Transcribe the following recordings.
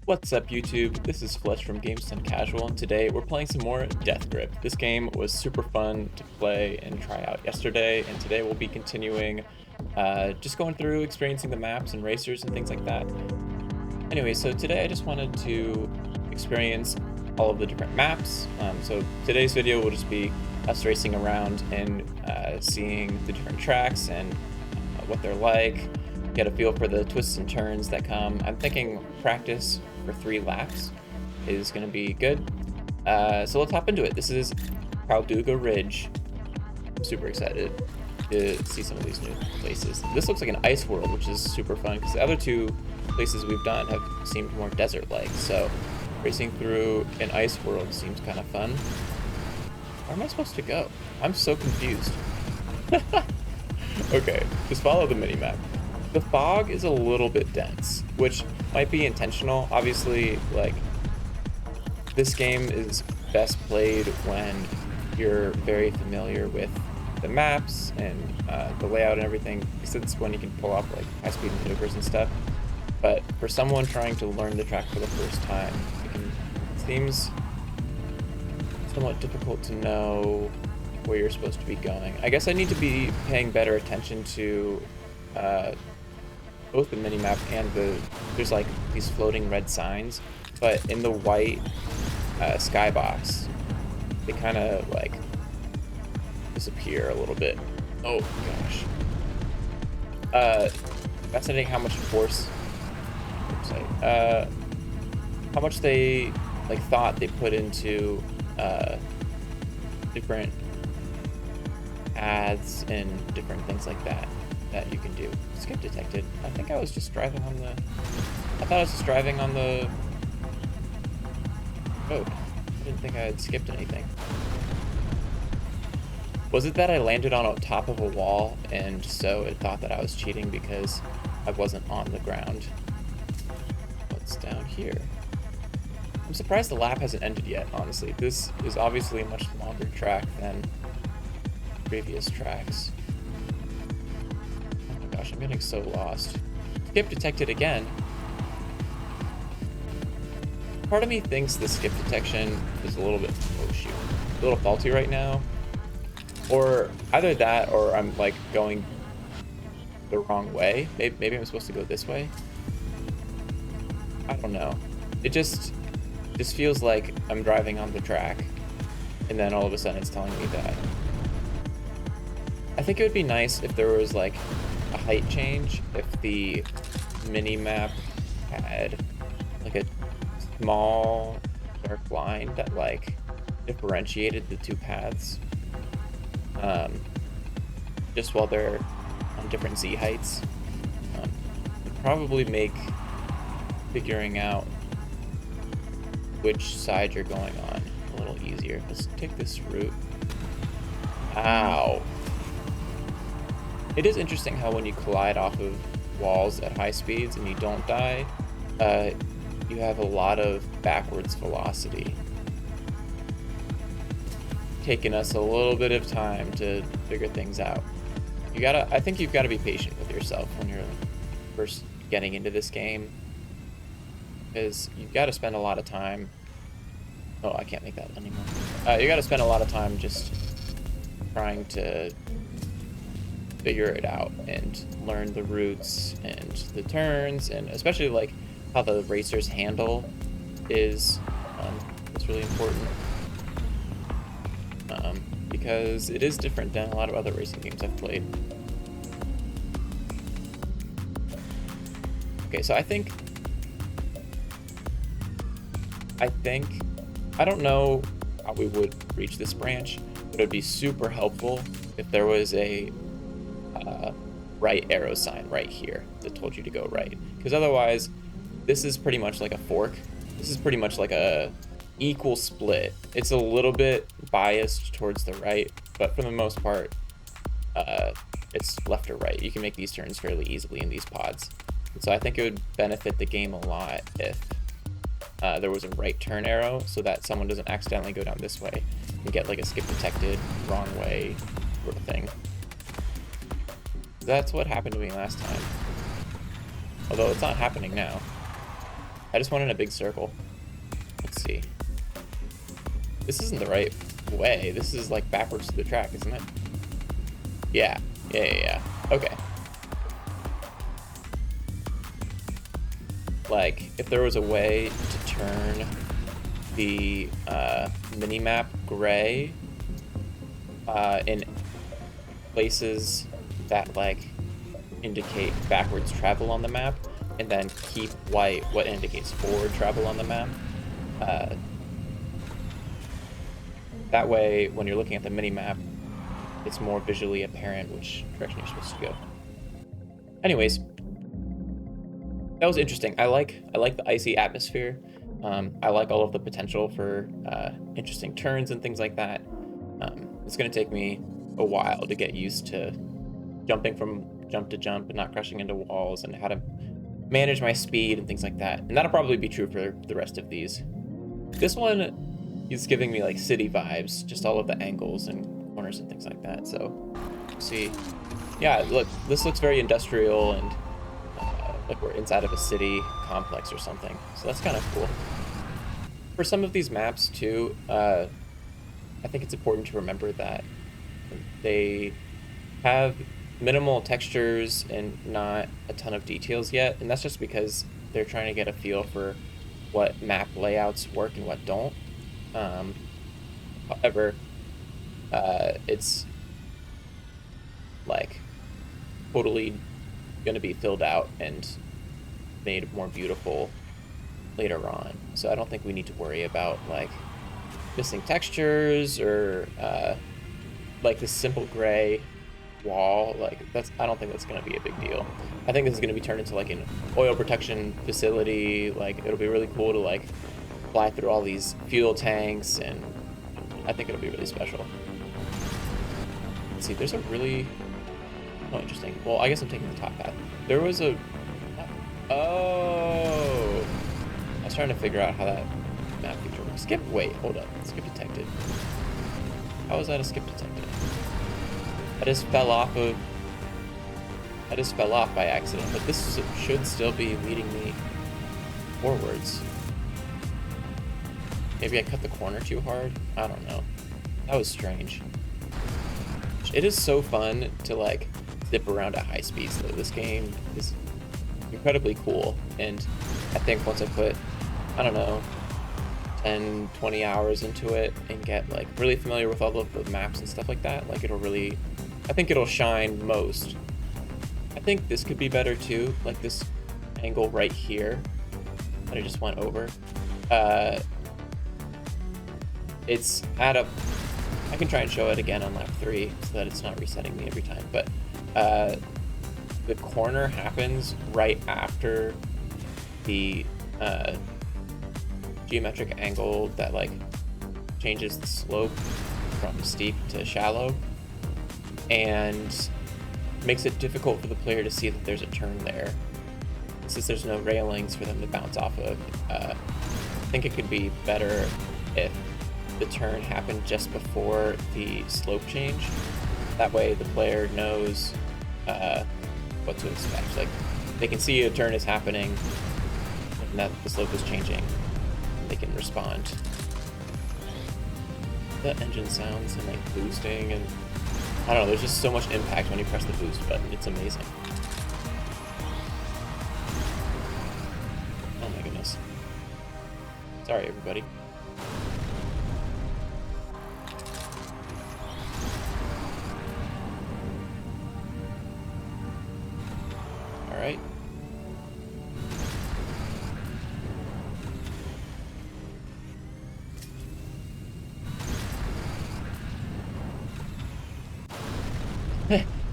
What's up YouTube? This is Fletch from Games Done Casual, and today we're playing some more Death Grip. This game was super fun to play and try out yesterday, and today we'll be continuing just going through, experiencing the maps and racers and things like that. Anyway, so today I just wanted to experience all of the different maps. So today's video will just be us racing around and seeing the different tracks and what they're like, get a feel for the twists and turns that come. I'm thinking practice for 3 laps is going to be good. So let's hop into it. This is Calduga Ridge. I'm super excited to see some of these new places. This looks like an ice world, which is super fun because the other 2 places we've done have seemed more desert-like. So racing through an ice world seems kind of fun. Where am I supposed to go? I'm so confused. Okay, just follow the mini-map. The fog is a little bit dense, which might be intentional. Obviously, like, this game is best played when you're very familiar with the maps and the layout and everything, because it's when you can pull off like high-speed maneuvers and stuff. But for someone trying to learn the track for the first time, it seems somewhat difficult to know where you're supposed to be going. I guess I need to be paying better attention to both the minimap and there's like these floating red signs, but in the white skybox, they kind of like disappear a little bit. Oh gosh. Fascinating how much force, how much they like thought they put into different ads and different things like that you can do. Skip detected. I think I was just driving on the... I thought I was just driving on the road. I didn't think I had skipped anything. Was it that I landed on top of a wall and so it thought that I was cheating because I wasn't on the ground? What's down here? I'm surprised the lap hasn't ended yet, honestly. This is obviously a much longer track than previous tracks. Oh my gosh, I'm getting so lost. Skip detected again. Part of me thinks the skip detection is a little bit, oh shoot, a little faulty right now. Or either that or I'm like going the wrong way. Maybe I'm supposed to go this way. I don't know. It just feels like I'm driving on the track and then all of a sudden it's telling me that. I think it would be nice if there was like a height change, if the mini map had like a small dark line that like differentiated the 2 paths, just while they're on different Z heights. It'd probably make figuring out which side you're going on a little easier. Let's take this route. Ow. It is interesting how when you collide off of walls at high speeds and you don't die, you have a lot of backwards velocity. Taking us a little bit of time to figure things out. I think you've gotta be patient with yourself when you're first getting into this game, because you've got to spend a lot of time. Oh, I can't make that anymore. You got to spend a lot of time just trying to figure it out and learn the routes and the turns, and especially like how the racers handle is really important, because it is different than a lot of other racing games I've played. Okay, so I think I don't know how we would reach this branch, but it'd be super helpful if there was a right arrow sign right here that told you to go right, because otherwise this is pretty much like a fork. This is pretty much like a equal split. It's a little bit biased towards the right, but for the most part it's left or right. You can make these turns fairly easily in these pods, and so I think it would benefit the game a lot if there was a right turn arrow so that someone doesn't accidentally go down this way and get like a skip detected wrong way sort of thing. That's what happened to me last time. Although it's not happening now. I just went in a big circle. Let's see. This isn't the right way. This is like backwards to the track, isn't it? Yeah. Okay. Like, if there was a way to turn the mini-map gray in places that, like, indicate backwards travel on the map, and then keep white what indicates forward travel on the map. That way, when you're looking at the mini-map, it's more visually apparent which direction you're supposed to go. Anyways, that was interesting. I like the icy atmosphere. I like all of the potential for interesting turns and things like that. It's going to take me a while to get used to jumping from jump to jump and not crashing into walls, and how to manage my speed and things like that. And that'll probably be true for the rest of these. This one is giving me like city vibes, just all of the angles and corners and things like that. So, see, yeah, look, this looks very industrial and like we're inside of a city complex or something. So that's kind of cool. For some of these maps too, I think it's important to remember that they have minimal textures and not a ton of details yet, and that's just because they're trying to get a feel for what map layouts work and what don't. However, it's like totally going to be filled out and made more beautiful later on, so I don't think we need to worry about like missing textures or like this simple gray wall. Like, I don't think that's going to be a big deal. I think this is going to be turned into like an oil protection facility. Like, it'll be really cool to like fly through all these fuel tanks, and I think it'll be really special. Let's see, there's a really interesting. Well, I guess I'm taking the top path. There was a I was trying to figure out how that map feature works. Wait, hold up. Skip detected. How was that a skip detected? I just fell off by accident, but this should still be leading me forwards. Maybe I cut the corner too hard? I don't know. That was strange. It is so fun to like zip around at high speeds though. This game is incredibly cool, and I think once I put, I don't know, 10, 20 hours into it and get like really familiar with all of the maps and stuff like that, like I think it'll shine most. I think this could be better too, like this angle right here that I just went over. It's at a, I can try and show it again on lap 3 so that it's not resetting me every time, but the corner happens right after the geometric angle that like changes the slope from steep to shallow, and makes it difficult for the player to see that there's a turn there, since there's no railings for them to bounce off of. I think it could be better if the turn happened just before the slope change. That way the player knows what to expect. Like, they can see a turn is happening and that the slope is changing. They can respond. The engine sounds and like boosting, and I don't know, there's just so much impact when you press the boost button. It's amazing. Oh my goodness. Sorry, everybody. All right.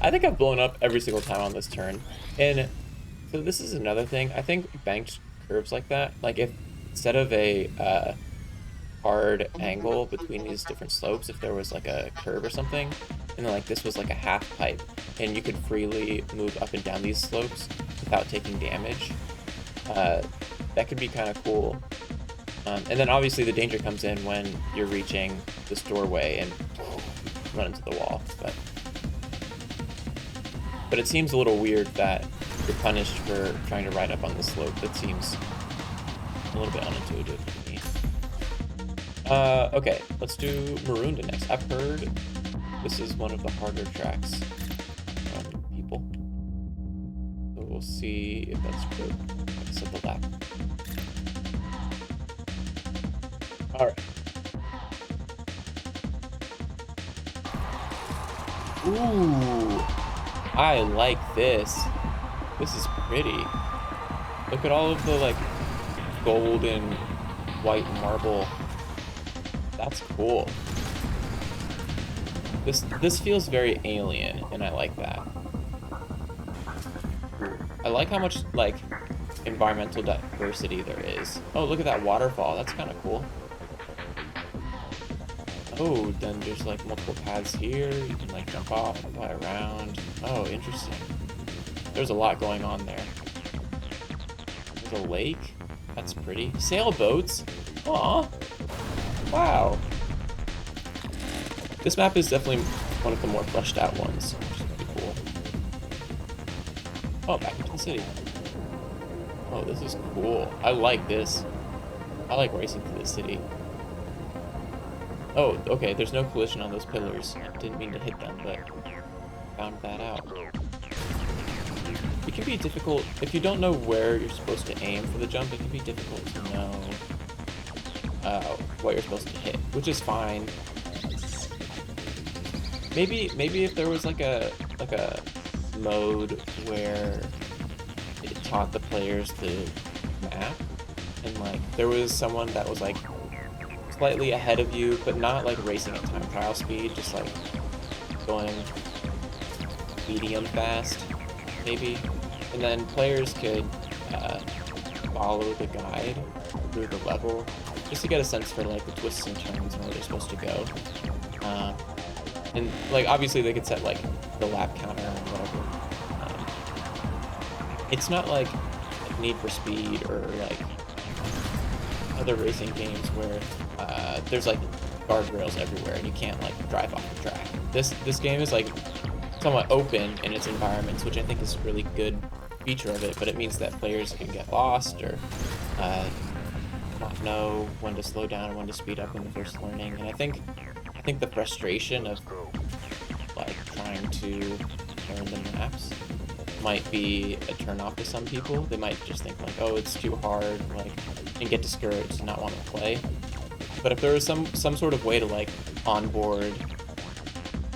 I think I've blown up every single time on this turn. And so this is another thing. I think banked curves like that, like if instead of a hard angle between these different slopes, if there was like a curve or something, and then like this was like a half pipe, and you could freely move up and down these slopes without taking damage, that could be kind of cool. And then obviously the danger comes in when you're reaching this doorway and run into the wall. But it seems a little weird that you're punished for trying to ride up on the slope. That seems a little bit unintuitive for me. Okay, let's do Marooned next. I've heard this is one of the harder tracks from people. So we'll see if that's true. Like I said, the lap. Alright. Ooh, I like this. This is pretty. Look at all of the like gold and white marble. That's cool. This feels very alien, and I like that. I like how much like environmental diversity there is. Oh, look at that waterfall. That's kind of cool. Oh, then there's like multiple paths here. You can like jump off and fly around. Oh, interesting. There's a lot going on there. There's a lake. That's pretty. Sailboats. Aw. Wow. This map is definitely one of the more fleshed out ones, which is pretty cool. Oh, back into the city. Oh, this is cool. I like this. I like racing through the city. Oh, okay, there's no collision on those pillars. I didn't mean to hit them, but found that out. It can be difficult, if you don't know where you're supposed to aim for the jump, it can be difficult to know what you're supposed to hit, which is fine. Maybe if there was like a mode where it taught the players the map, and like there was someone that was like slightly ahead of you, but not like racing at time trial speed, just like going medium fast, maybe. And then players could follow the guide through the level, just to get a sense for like the twists and turns and where they're supposed to go. And like obviously they could set like the lap counter and whatever. It's not like Need for Speed or like other racing games where there's like guardrails everywhere and you can't like drive off the track. This game is like somewhat open in its environments, which I think is a really good feature of it, but it means that players can get lost or not know when to slow down and when to speed up when they're first learning. And I think the frustration of like trying to learn the maps might be a turnoff to some people. They might just think like, oh, it's too hard, like, and get discouraged and not want to play. But if there was some sort of way to like onboard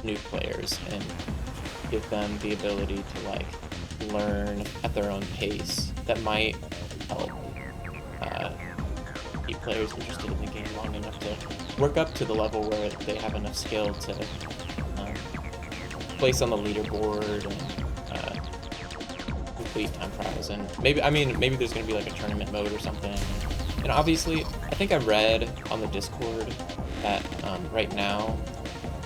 new players and give them the ability to like learn at their own pace, that might help keep players interested in the game long enough to work up to the level where they have enough skill to place on the leaderboard and complete time trials. And maybe there's gonna be like a tournament mode or something. And obviously, I think I read on the Discord that right now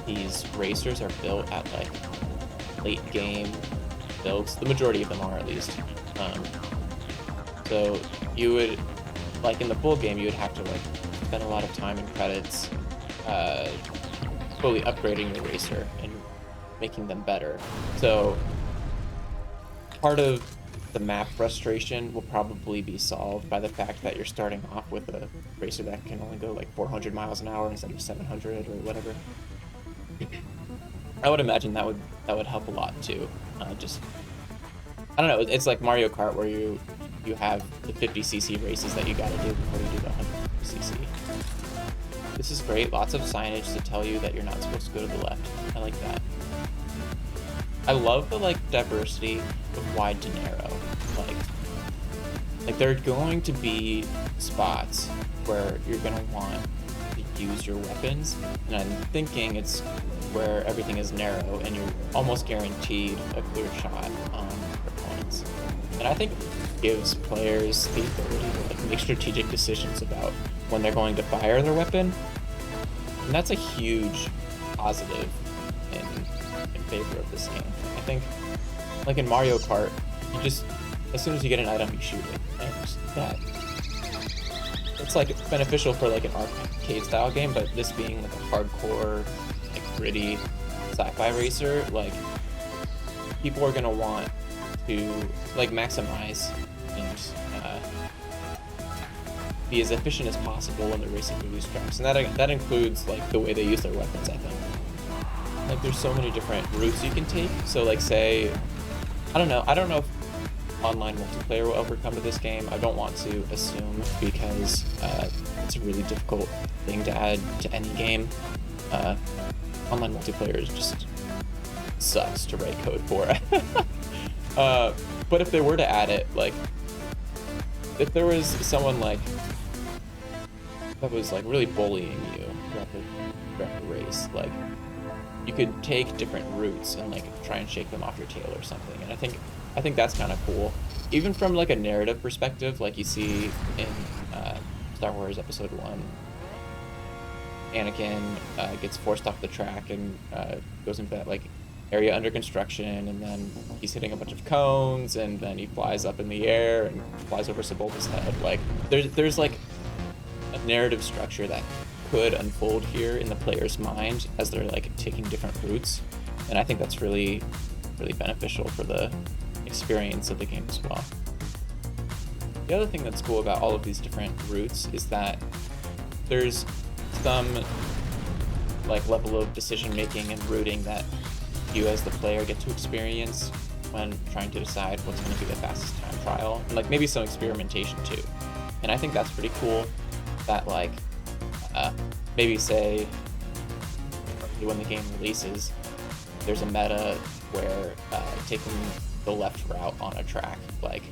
these racers are built at like late game builds. The majority of them are, at least. So you would, like in the full game, you would have to like spend a lot of time and credits fully upgrading the racer and making them better. So part of the map frustration will probably be solved by the fact that you're starting off with a racer that can only go like 400 miles an hour instead of 700 or whatever. I would imagine that would help a lot too. Just, I don't know, it's like Mario Kart where you have the 50cc races that you gotta do before you do the 100cc. This is great, lots of signage to tell you that you're not supposed to go to the left. I like that. I love the like diversity of wide to narrow. Like there are going to be spots where you're gonna want to use your weapons, and I'm thinking it's where everything is narrow and you're almost guaranteed a clear shot on opponents. And I think it gives players the ability to like make strategic decisions about when they're going to fire their weapon, and that's a huge positive in favor of this game. I think, like in Mario Kart, you just, as soon as you get an item, you shoot it, and that, it's like beneficial for like an arcade style game, but this being like a hardcore, like gritty sci-fi racer, like people are gonna want to like maximize and be as efficient as possible when they're racing through these tracks, and that includes like the way they use their weapons. I think like there's so many different routes you can take. So like say, I don't know if online multiplayer will ever come to this game. I don't want to assume because it's a really difficult thing to add to any game. Online multiplayer is just sucks to write code for. But if they were to add it, like if there was someone like that was like really bullying you throughout the race, like you could take different routes and like try and shake them off your tail or something. And I think that's kind of cool, even from like a narrative perspective, like you see in Star Wars Episode 1. Anakin gets forced off the track and goes into that like area under construction, and then he's hitting a bunch of cones, and then he flies up in the air and flies over Sebulba's head. Like there's like a narrative structure that could unfold here in the player's mind as they're like taking different routes, and I think that's really beneficial for the experience of the game as well. The other thing that's cool about all of these different routes is that there's some like level of decision making and routing that you as the player get to experience when trying to decide what's going to be the fastest time trial, and like maybe some experimentation too. And I think that's pretty cool that like maybe say when the game releases there's a meta where taking the left route on a track like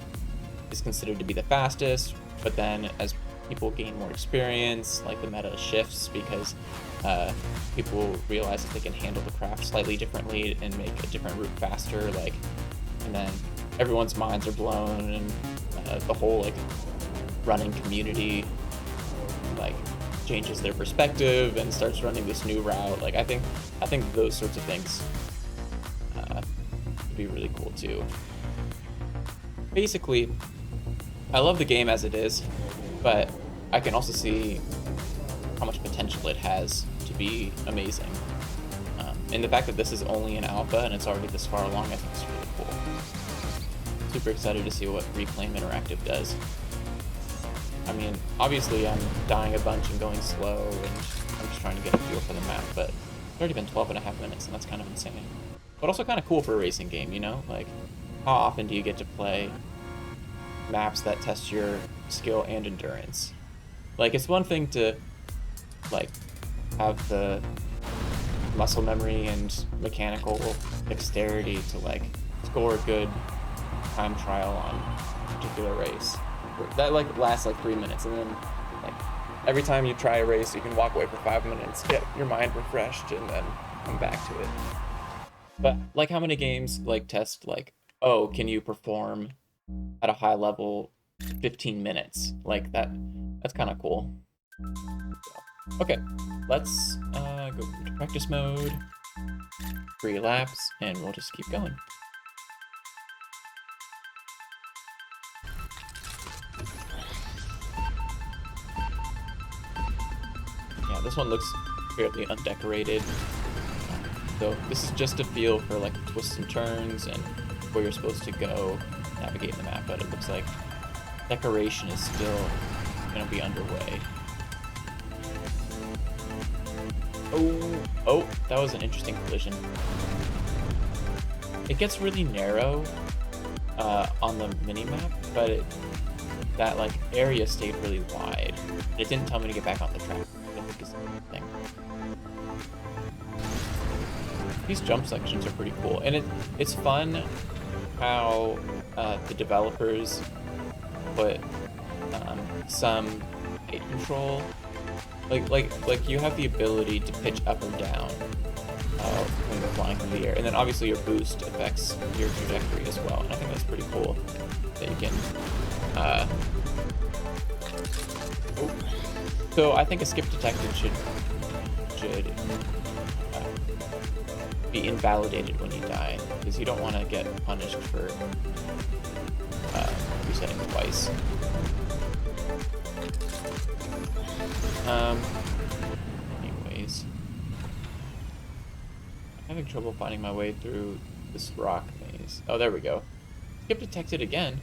is considered to be the fastest, but then as people gain more experience, like the meta shifts because people realize that they can handle the craft slightly differently and make a different route faster, like, and then everyone's minds are blown, and the whole like running community like changes their perspective and starts running this new route. Like I think those sorts of things would be really cool too. Basically, I love the game as it is, but I can also see how much potential it has to be amazing. And the fact that this is only an alpha and it's already this far along, I think is really cool. Super excited to see what Reclaim Interactive does. I mean, obviously I'm dying a bunch and going slow, and I'm just trying to get a feel for the map, but it's already been 12.5 minutes, and that's kind of insane. But also kind of cool for a racing game, you know? Like, how often do you get to play maps that test your skill and endurance? Like, it's one thing to like have the muscle memory and mechanical dexterity to like score a good time trial on a particular race that like lasts like 3 minutes, and then like every time you try a race you can walk away for 5 minutes, get your mind refreshed, and then come back to it. But like, how many games like test like, oh, can you perform at a high level 15 minutes? Like that's kind of cool. Okay, let's go into practice mode, 3 laps, and we'll just keep going. Yeah, this one looks fairly undecorated. So this is just a feel for like twists and turns and where you're supposed to go navigate the map, but it looks like decoration is still gonna be underway. Oh, that was an interesting collision. It gets really narrow on the mini-map, but that like area stayed really wide. It didn't tell me to get back on the track, I think is the thing. These jump sections are pretty cool, and it's fun how the developers put some height control. Like you have the ability to pitch up or down when you're flying through the air, and then obviously your boost affects your trajectory as well. And I think that's pretty cool that you can. So I think a skip detected should be invalidated when you die, because you don't want to get punished for resetting twice. Anyways, I'm having trouble finding my way through this rock maze. Oh, there we go. Skip detected again.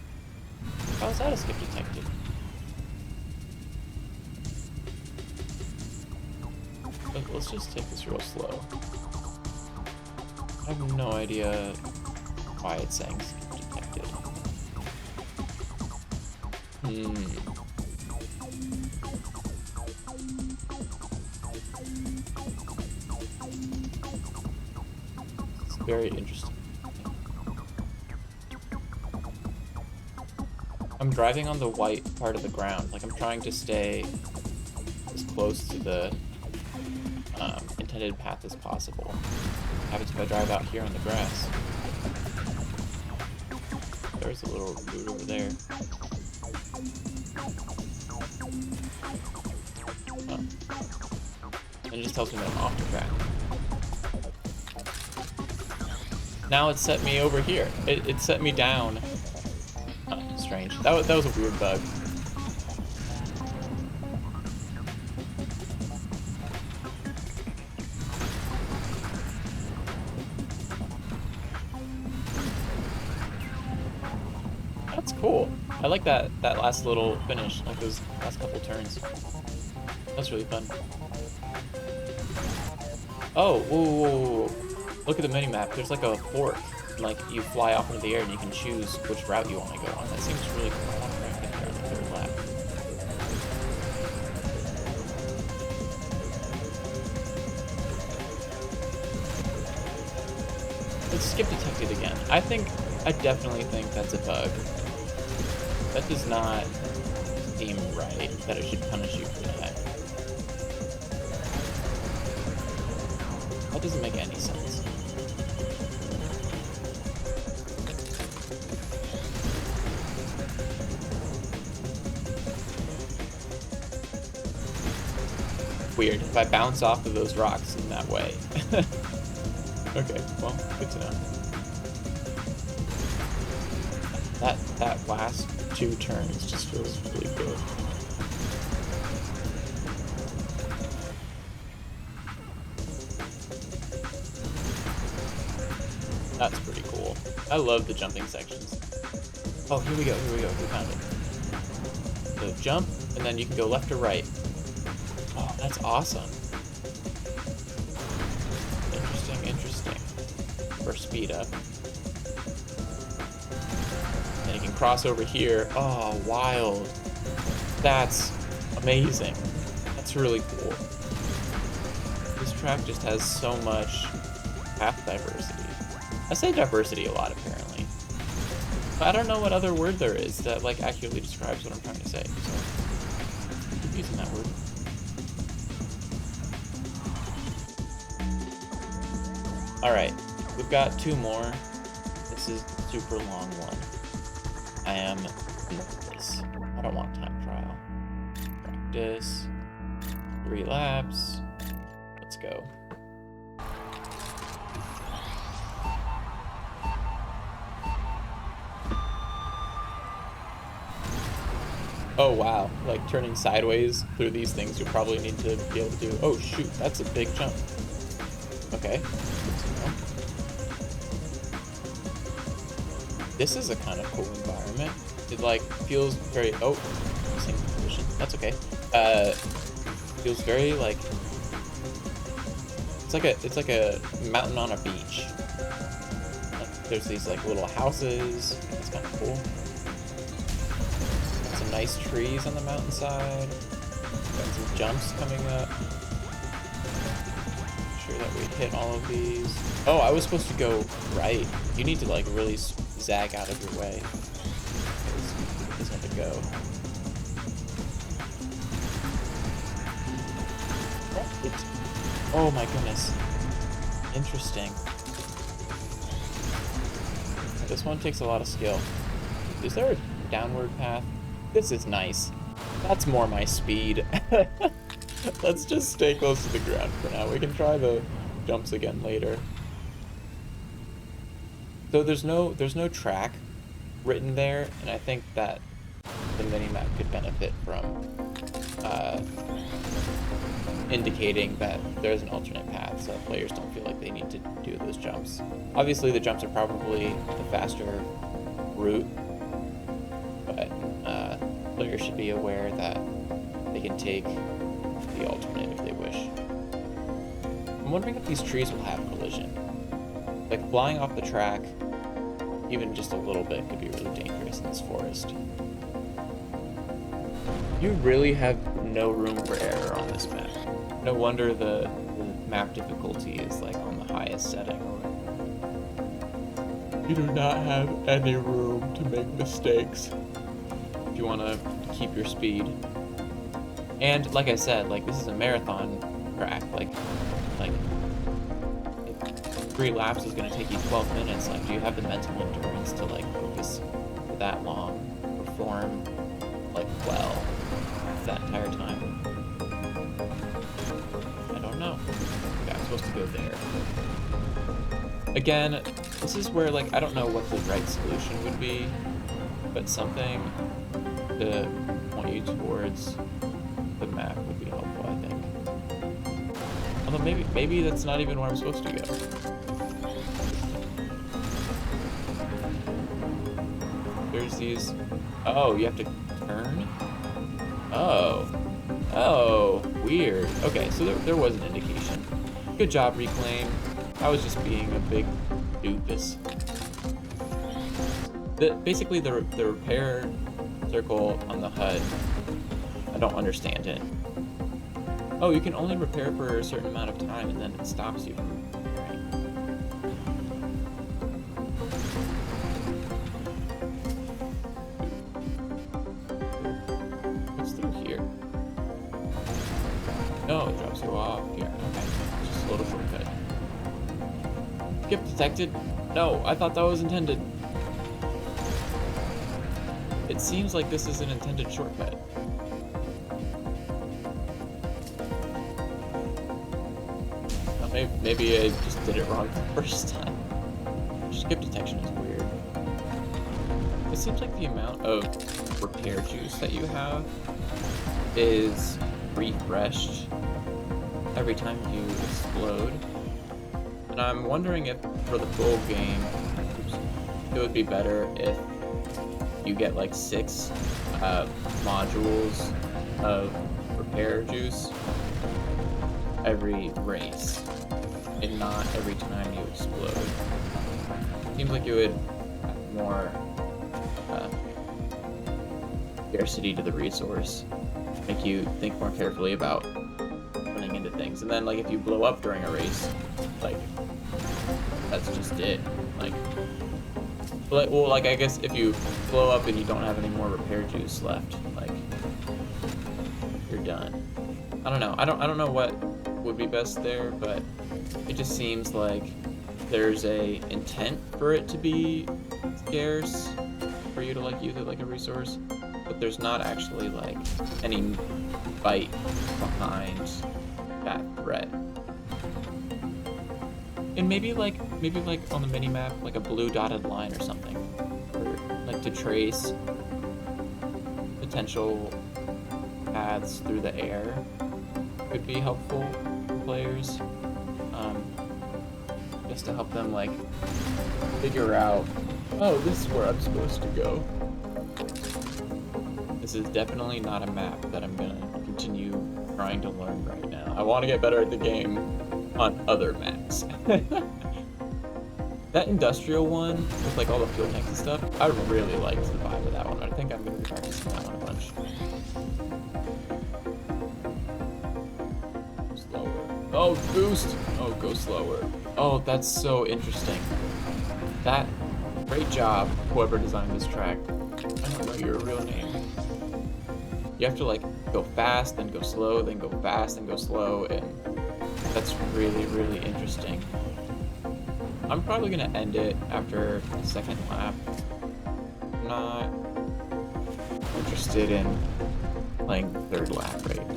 How is that a skip detected? let's just take this real slow. I have no idea why it's saying skip detected. It's very interesting. I'm driving on the white part of the ground. Like, I'm trying to stay as close to the intended path as possible. What happens if I drive out here on the grass? There's a little root over there. Oh. And it just tells me that I'm off the track. Now it set me over here. It set me down. Oh, strange. That was a weird bug. That's cool. I like that last little finish, like those last couple turns. That's really fun. Oh, whoa. Look at the mini-map. There's like a fork. Like, you fly off into the air and you can choose which route you want to go on. That seems really cool. I want to try and get there on the third lap. Let's skip detected again. I definitely think that's a bug. That does not seem right, that it should punish you for that. That doesn't make any sense. Weird, if I bounce off of those rocks in that way. Okay, well, good to know. That last 2 turns just feels really good. That's pretty cool. I love the jumping sections. Oh, here we go, we found it. So jump, and then you can go left or right. Oh, that's awesome. Interesting. For speed up. Then you can cross over here. Oh, wild. That's amazing. That's really cool. This track just has so much path diversity. I say diversity a lot, apparently. But I don't know what other word there is that, like, accurately describes what I'm trying to say. So, keep using that word. Alright, we've got 2 more. This is a super long one. I am nervous. I don't want time trial. Practice. 3 laps. Let's go. Oh wow, like turning sideways through these things you'll probably need to be able to do. Oh shoot, that's a big jump. Okay. This is a kind of cool environment. It like feels very same position. That's okay. Feels very like it's like a mountain on a beach. There's these like little houses. It's kind of cool. Got some nice trees on the mountainside. Got some jumps coming up. Sure that we hit all of these. Oh, I was supposed to go right. You need to like really zag out of your way. Just have to go. Oh my goodness. Interesting. This one takes a lot of skill. Is there a downward path? This is nice. That's more my speed. Let's just stay close to the ground for now. We can try the jumps again later. So there's no track written there, and I think that the minimap could benefit from indicating that there's an alternate path, so players don't feel like they need to do those jumps. Obviously, the jumps are probably the faster route, but players should be aware that they can take the alternate if they wish. I'm wondering if these trees will have collision. Like, flying off the track, even just a little bit, could be really dangerous in this forest. You really have no room for error on this map. No wonder the map difficulty is like on the highest setting. You do not have any room to make mistakes if you want to keep your speed. And like I said, like, this is a marathon track. Like if 3 laps is going to take you 12 minutes. Like, do you have the mental endurance to like focus for that long, perform like well that entire time? I don't know. Okay, I'm supposed to go there. Again, this is where, like, I don't know what the right solution would be, but something to point you towards the map would be helpful, I think. Although maybe that's not even where I'm supposed to go. There's these... Oh, you have to turn? Oh, weird. Okay, so there was an indication. Good job, Reclaim. I was just being a big doofus. Basically, the repair circle on the HUD, I don't understand it. Oh, you can only repair for a certain amount of time, and then it stops you from repairing. What's through here? No, it drops you off here. Okay, just a little shortcut. Skip detected? No, I thought that was intended. It seems like this is an intended shortcut. Maybe I just did it wrong the first time. Skip detection is weird. It seems like the amount of repair juice that you have is refreshed every time you explode. And I'm wondering if for the full game, it would be better if you get like 6 modules of repair juice every race, and not every time you explode. Seems like it would have more scarcity to the resource, make you think more carefully about running into things. And then, like, if you blow up during a race, like, that's just it. Like, well, like, I guess if you blow up and you don't have any more repair juice left, like, you're done. I don't know. I don't know what would be best there, but it just seems like there's a intent for it to be scarce, for you to like use it like a resource, but there's not actually like any bite behind that threat. And maybe like on the mini map, like a blue dotted line or something, or like to trace potential paths through the air could be helpful for players, just to help them like figure out, oh, this is where I'm supposed to go. This is definitely not a map that I'm gonna continue trying to learn right now. I want to get better at the game on other maps. That industrial one with like all the fuel tanks and stuff, I really liked the vibe of that one. I think I'm gonna be practicing that one a bunch. Oh, boost! Oh, go slower. Oh, that's so interesting. Great job, whoever designed this track. I don't know your real name. You have to like go fast, then go slow, then go fast, then go slow, and that's really, really interesting. I'm probably gonna end it after the second lap. I'm not interested in playing the third lap right now.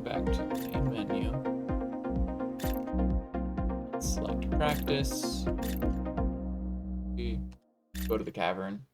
Back to the main menu. Select practice. We go to the cavern.